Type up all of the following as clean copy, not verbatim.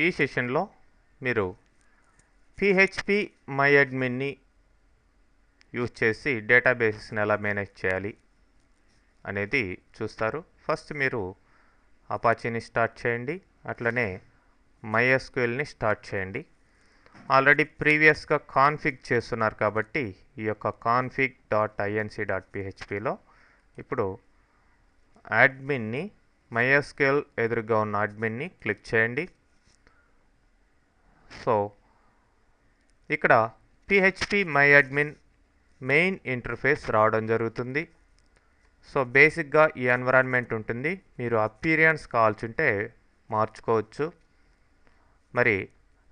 ఈ సెషన్లో మీరు PHP MyAdminని యూజ్ చేసి డేటాబేసెస్ని ఎలా మేనేజ్ చేయాలి అనేది చూస్తారు. ఫస్ట్ మీరు అపాచీని స్టార్ట్ చేయండి, అట్లనే MySQLని స్టార్ట్ చేయండి. ఆల్రెడీ ప్రీవియస్గా కాన్ఫిగ్ చేస్తున్నారు కాబట్టి ఈ యొక్క config.inc.phpలో ఇప్పుడు అడ్మిన్ని MySQL ఎదురుగా ఉన్న అడ్మిన్ని క్లిక్ చేయండి. సో ఇక్కడ PHP MyAdmin మెయిన్ ఇంటర్ఫేస్ రావడం జరుగుతుంది. సో బేసిక్గా ఈ ఎన్విరాన్మెంట్ ఉంటుంది. మీరు అపీరియన్స్ కావాల్సింటే మార్చుకోవచ్చు. మరి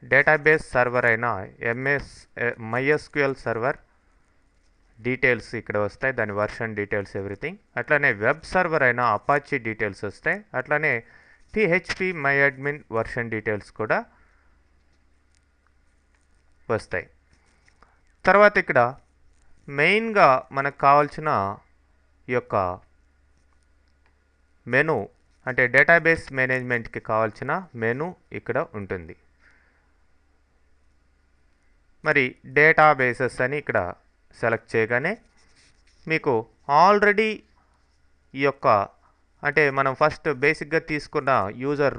డేటాబేస్ సర్వర్ అయిన MySQL సర్వర్ డీటెయిల్స్ ఇక్కడ వస్తాయి, దాని వర్షన్ డీటెయిల్స్ ఎవ్రీథింగ్. అట్లనే వెబ్ సర్వర్ అయిన అపాచీ డీటెయిల్స్ వస్తాయి. అట్లనే PHP MyAdmin వర్షన్ డీటెయిల్స్ కూడా వస్తాయి. తర్వాత ఇక్కడ మెయిన్గా మనకు కావాల్సిన ఈ యొక్క మెను అంటే డేటాబేస్ మేనేజ్మెంట్కి కావాల్సిన మెను ఇక్కడ ఉంటుంది. మరి డేటాబేసెస్ అని ఇక్కడ సెలెక్ట్ చేయగానే మీకు ఆల్రెడీ ఈ యొక్క అంటే మనం ఫస్ట్ బేసిక్గా తీసుకున్న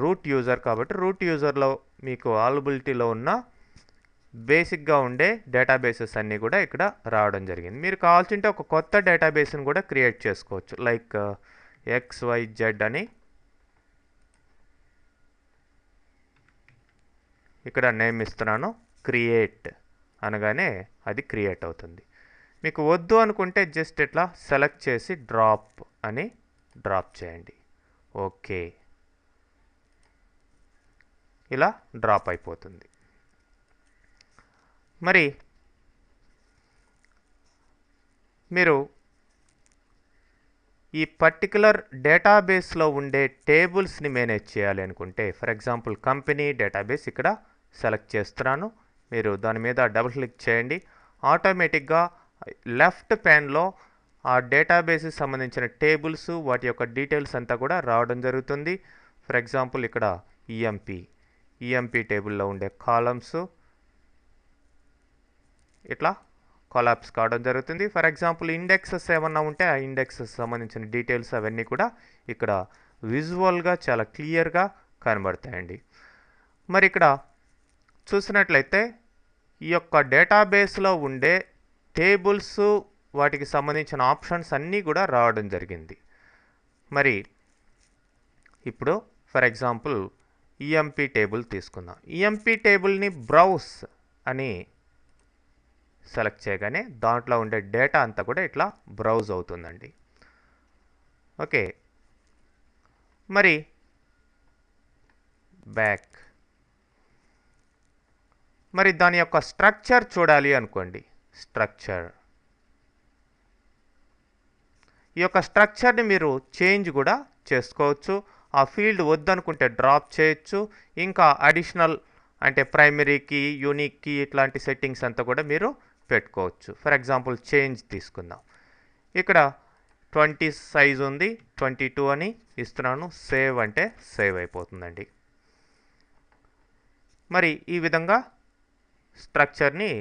రూట్ యూజర్ కాబట్టి రూట్ యూజర్లో మీకు అవైలబిలిటీలో ఉన్న బేసిక్గా ఉండే డేటాబేసెస్ అన్నీ కూడా ఇక్కడ రావడం జరిగింది. మీరు కావాల్సింటే ఒక కొత్త డేటాబేస్ని కూడా క్రియేట్ చేసుకోవచ్చు. లైక్ XYZ అని ఇక్కడ నేమ్ ఇస్తున్నాను. క్రియేట్ అనగానే అది క్రియేట్ అవుతుంది. మీకు వద్దు అనుకుంటే జస్ట్ ఇట్లా సెలెక్ట్ చేసి డ్రాప్ అని డ్రాప్ చేయండి. ఓకే, ఇలా డ్రాప్ అయిపోతుంది. మరి మీరు ఈ పర్టికులర్ డేటాబేస్లో ఉండే టేబుల్స్ని మేనేజ్ చేయాలి అనుకుంటే, ఫర్ ఎగ్జాంపుల్ కంపెనీ డేటాబేస్ ఇక్కడ సెలెక్ట్ చేస్తున్నాను. మీరు దాని మీద డబుల్ క్లిక్ చేయండి. ఆటోమేటిక్గా లెఫ్ట్ ప్యాన్లో ఆ డేటాబేస్కి సంబంధించిన టేబుల్స్ వాటి యొక్క డీటెయిల్స్ అంతా కూడా రావడం జరుగుతుంది. ఫర్ ఎగ్జాంపుల్ ఇక్కడ ఈఎంపీ టేబుల్లో ఉండే కాలమ్స్ ఇట్లా కొలాప్స్ కావడం జరుగుతుంది. ఫర్ ఎగ్జాంపుల్ ఇండెక్సెస్ ఏమన్నా ఉంటే ఆ ఇండెక్సెస్ సంబంధించిన డీటెయిల్స్ అవన్నీ కూడా ఇక్కడ విజువల్గా చాలా క్లియర్గా కనబడతాయండి. మరి ఇక్కడ చూసినట్లయితే ఈ యొక్క డేటాబేస్లో ఉండే టేబుల్స్ వాటికి సంబంధించిన ఆప్షన్స్ అన్నీ కూడా రావడం జరిగింది. మరి ఇప్పుడు ఫర్ ఎగ్జాంపుల్ ఈఎంపీ టేబుల్ తీసుకుందాం. ఈఎంపీ టేబుల్ని బ్రౌజ్ అని సెలెక్ట్ చేయగానే దాంట్లో ఉండే డేటా అంతా కూడా ఇట్లా బ్రౌజ్ అవుతుందండి. ఓకే, మరి బ్యాక్ మరి దాని యొక్క స్ట్రక్చర్ చూడాలి అనుకోండి. ఈ యొక్క స్ట్రక్చర్ని మీరు చేంజ్ కూడా చేసుకోవచ్చు. ఆ ఫీల్డ్ వద్దనుకుంటే డ్రాప్ చేయొచ్చు. ఇంకా అడిషనల్ అంటే ప్రైమరీకి, యూనిక్కి ఇట్లాంటి సెట్టింగ్స్ అంతా కూడా మీరు పెట్టుకోవచ్చు. ఫర్ ఎగ్జాంపుల్ చేంజ్ తీసుకుందాం. ఇక్కడ 20 సైజ్ ఉంది, 22 అని ఇస్తున్నాను. సేవ్ అంటే సేవ్ అయిపోతుందండి. మరి ఈ విధంగా స్ట్రక్చర్ని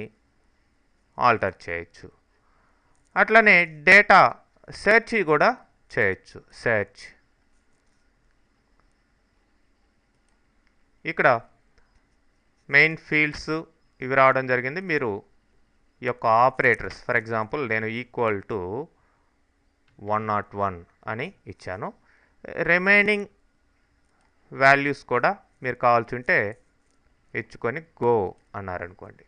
ఆల్టర్ చేయొచ్చు. అట్లనే డేటా సెర్చ్ కూడా చేయొచ్చు. సెర్చ్ ఇక్కడ మెయిన్ ఫీల్డ్స్ ఇవి రావడం జరిగింది. మీరు ఈ యొక్క ఆపరేటర్స్ ఫర్ ఎగ్జాంపుల్ నేను ఈక్వల్ టు 101 అని ఇచ్చాను. రిమైనింగ్ వాల్యూస్ కూడా మీరు కావాల్సి ఉంటే ఇచ్చుకొని గో అన్నారనుకోండి.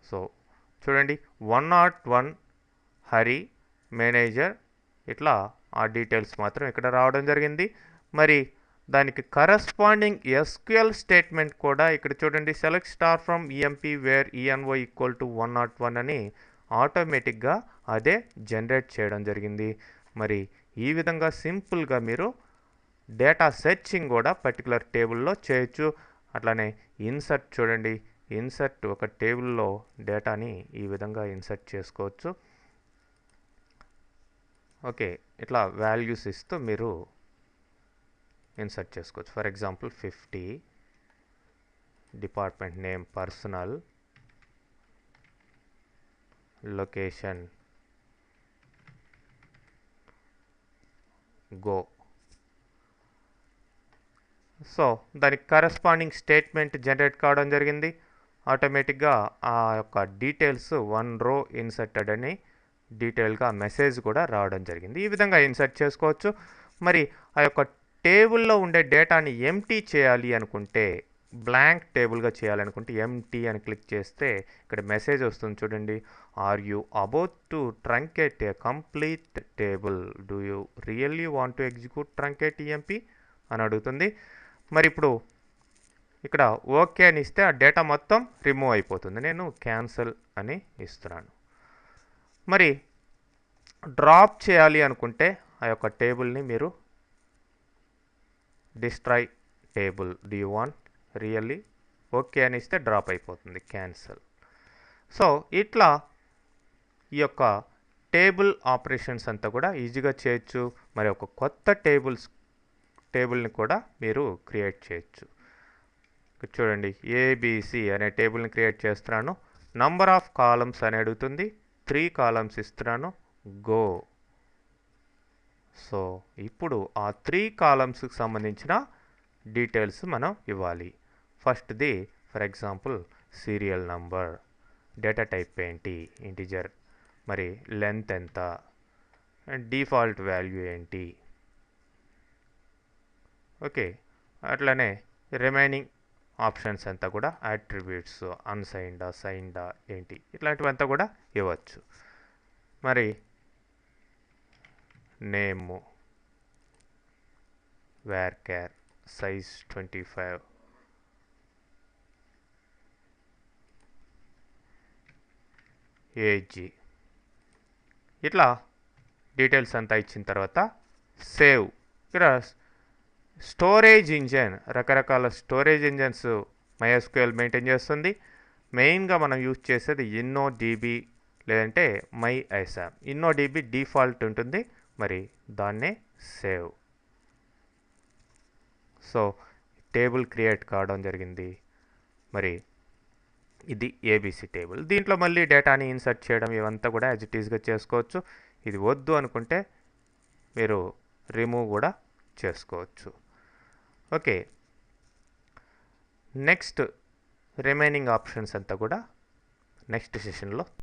సో చూడండి 101 హరి మేనేజర్ ఇట్లా ఆ డీటెయిల్స్ మాత్రం ఇక్కడ రావడం జరిగింది. మరి దానికి కరస్పాండింగ్ SQL స్టేట్మెంట్ కూడా ఇక్కడ చూడండి. Select star from EMP where ENO equal to 101 అని ఆటోమేటిక్గా అదే జనరేట్ చేయడం జరిగింది. మరి ఈ విధంగా సింపుల్గా మీరు డేటా సెర్చింగ్ కూడా పర్టికులర్ టేబుల్లో చేయొచ్చు. అట్లానే ఇన్సర్ట్ చూడండి. ఇన్సర్ట్ ఒక టేబుల్లో డేటాని ఈ విధంగా ఇన్సర్ట్ చేసుకోవచ్చు. ఓకే, ఇట్లా వాల్యూస్ ఇస్తూ మీరు ఇన్సర్ట్ చేసుకోవచ్చు. For example 50, department name personal, location go. So దానికి కరస్పాండింగ్ స్టేట్మెంట్ జనరేట్ కావడం జరిగింది. ఆటోమేటిక్గా ఆ యొక్క డీటెయిల్స్ 1 రో ఇన్సర్టెడ్ అని డీటెయిల్గా మెసేజ్ కూడా రావడం జరిగింది. ఈ విధంగా ఇన్సర్ట్ చేసుకోవచ్చు. మరి ఆ యొక్క టేబుల్లో ఉండే డేటాని ఎంటీ చేయాలి అనుకుంటే, బ్లాంక్ టేబుల్గా చేయాలనుకుంటే ఎంటీ అని క్లిక్ చేస్తే ఇక్కడ మెసేజ్ వస్తుంది చూడండి. Are you about to truncate a complete table, do you really want to execute truncate EMP అని అడుగుతుంది. మరి ఇప్పుడు ఇక్కడ ఓకే అని ఇస్తే ఆ డేటా మొత్తం రిమూవ్ అయిపోతుంది. నేను క్యాన్సిల్ అని ఇస్తున్నాను. మరి డ్రాప్ చేయాలి అనుకుంటే ఆ యొక్క టేబుల్ని మీరు destroy table, do you want really, okay అని ఇస్తే డ్రాప్ అయిపోతుంది, క్యాన్సిల్. సో ఇట్లా ఈ యొక్క టేబుల్ ఆపరేషన్స్ అంతా కూడా ఈజీగా చేయొచ్చు. మరి ఒక కొత్త టేబుల్ని కూడా మీరు క్రియేట్ చేయొచ్చు. చూడండి, ఏబిసి అనే టేబుల్ని క్రియేట్ చేస్తున్నాను. నంబర్ ఆఫ్ కాలమ్స్ అని అడుగుతుంది. 3 కాలమ్స్ ఇస్తున్నాను. గో. సో ఇప్పుడు ఆ 3 కాలమ్స్కి సంబంధించిన డీటెయిల్స్ మనం ఇవ్వాలి. ఫస్ట్ది for example serial number, data type ఏంటి, ఇంటిజర్, మరి లెంత్ ఎంత, డిఫాల్ట్ వాల్యూ ఏంటి. ఓకే, అట్లనే రిమైనింగ్ ఆప్షన్స్ అంతా కూడా అట్రిబ్యూట్స్, అన్సైన్డా సైన్డా ఏంటి, ఇట్లాంటివంతా కూడా ఇవ్వచ్చు. మరి నేము, వేర్కేర్, సైజ్ 25, ఏజ్, ఇట్లా డీటెయిల్స్ అంతా ఇచ్చిన తర్వాత సేవ్. ఇక్కడ స్టోరేజ్ ఇంజన్, రకరకాల స్టోరేజ్ ఇంజన్స్ MySQL మెయింటైన్ చేస్తుంది. మెయిన్గా మనం యూజ్ చేసేది InnoDB లేదంటే MyISAM. InnoDB డిఫాల్ట్ ఉంటుంది, మరి దాన్నే సేవ్. సో టేబుల్ క్రియేట్ కావడం జరిగింది. మరి ఇది ఏబిసి టేబుల్. దీంట్లో మళ్ళీ డేటాని ఇన్సర్ట్ చేయడం ఇవంతా కూడా యాజ్ ఇట్ ఈస్గా చేసుకోవచ్చు. ఇది వద్దు అనుకుంటే మీరు రిమూవ్ కూడా చేసుకోవచ్చు. ఓకే, నెక్స్ట్ రిమైనింగ్ ఆప్షన్స్ అంతా కూడా నెక్స్ట్ సెషన్లో